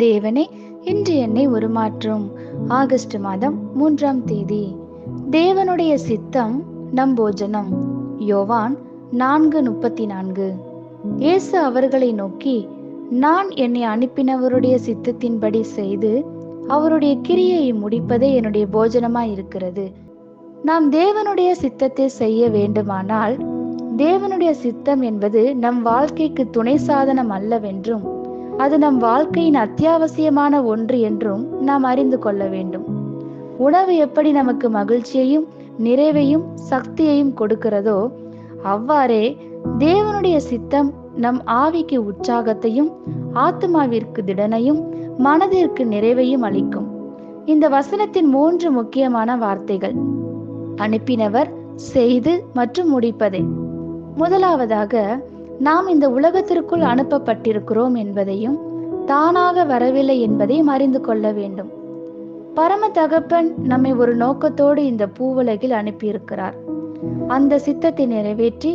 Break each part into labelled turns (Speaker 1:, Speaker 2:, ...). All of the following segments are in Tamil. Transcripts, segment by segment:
Speaker 1: தேவனே, இன்று என்னை உருமாற்றும். ஆகஸ்ட் மாதம் 3ஆம் தேதி. தேவனுடைய சித்தம் நம் போஜனம். யோவான் 4:34. இயேசு அவர்களை நோக்கி, நான் என்னை அனுப்பினவருடைய சித்தத்தின்படி செய்து அவருடைய கிரியையை முடிப்பதே என்னுடைய போஜனமாய் இருக்கிறது. நாம் தேவனுடைய சித்தத்தை செய்ய வேண்டுமானால், தேவனுடைய சித்தம் என்பது நம் வாழ்க்கைக்கு துணை சாதனம் அல்லவென்றும், அது நம் வாழ்க்கையின் அத்தியாவசியமான ஒன்று என்றும் நாம் அறிந்து கொள்ள வேண்டும். உணவு எப்படி நமக்கு மகிழ்ச்சியையும் நிறைவையும் சக்தியையும் கொடுக்கிறதோ, அவ்வாறே தேவனுடைய சித்தம் நம் ஆவிக்கு உற்சாகத்தையும் ஆத்மாவிற்கு திடனையும் மனதிற்கு நிறைவையும் அளிக்கும். இந்த வசனத்தின் 3 முக்கியமான வார்த்தைகள்: அனுப்பினவர், செய்து மற்றும் முடிப்பதே. முதலாவதாக, நாம் இந்த உலகத்திற்குள் அனுப்பப்பட்டிருக்கிறோம் என்பதையும் தானாக வரவில்லை என்பதையும் அறிந்து கொள்ள வேண்டும். பரம தகப்பன் நம்மை ஒரு நோக்கத்தோடு இந்த பூவுலகில் அனுப்பியிருக்கிறார். அந்த சித்தத்தை நிறைவேற்றி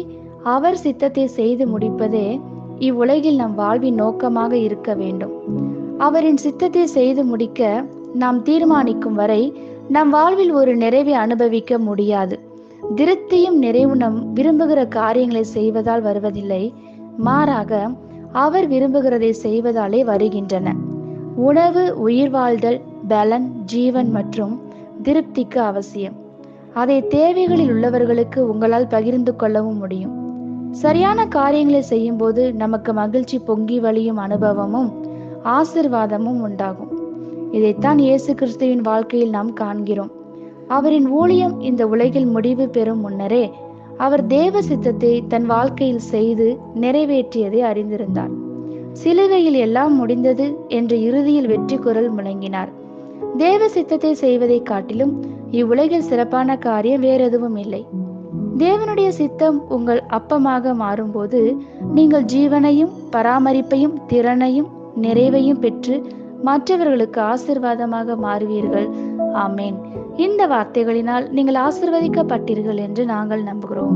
Speaker 1: அவர் சித்தத்தை செய்து முடிப்பதே இவ்வுலகில் நம் வாழ்வின் நோக்கமாக இருக்க வேண்டும். அவரின் சித்தத்தை செய்து முடிக்க நாம் தீர்மானிக்கும் வரை நம் வாழ்வில் ஒரு நிறைவை அனுபவிக்க முடியாது. திருப்தியும் நிறைவு நம் விரும்புகிற காரியங்களை செய்வதால் வருவதில்லை, மாறாக அவர் விரும்புகிறதை செய்வதாலே வருகின்றன. உணவு உயிர் வாழ்தல், பலன், ஜீவன் மற்றும் திருப்திக்கு அவசியம். அதை தேவைகளில் உள்ளவர்களுக்கு உங்களால் பகிர்ந்து கொள்ளவும் முடியும். சரியான காரியங்களை செய்யும் போது நமக்கு மகிழ்ச்சி பொங்கி வழியும் அனுபவமும் ஆசிர்வாதமும் உண்டாகும். இதைத்தான் இயேசு கிறிஸ்துவின் வாழ்க்கையில் நாம் காண்கிறோம். அவரின் ஊழியம் இந்த உலகில் முடிவு பெறும் முன்னரே அவர் தேவ சித்தத்தை தன் வாழ்க்கையில் செய்து நிறைவேற்றியதை அறிந்திருந்தார். சிலுவையில் எல்லாம் முடிந்தது என்று இறுதியில் வெற்றி குரல் முழங்கினார். தேவ சித்தத்தை செய்வதை காட்டிலும் இவ்வுலகில் சிறப்பான காரியம் வேறெதுவும் இல்லை. தேவனுடைய சித்தம் உங்கள் அப்பமாக மாறும்போது நீங்கள் ஜீவனையும் பராமரிப்பையும் திறனையும் நிறைவையும் பெற்று மற்றவர்களுக்கு ஆசீர்வாதமாக மாறுவீர்கள். ஆமேன். இந்த வார்த்தைகளினால் நீங்கள் ஆசீர்வதிக்கப்பட்டீர்கள் என்று நாங்கள் நம்புகிறோம்.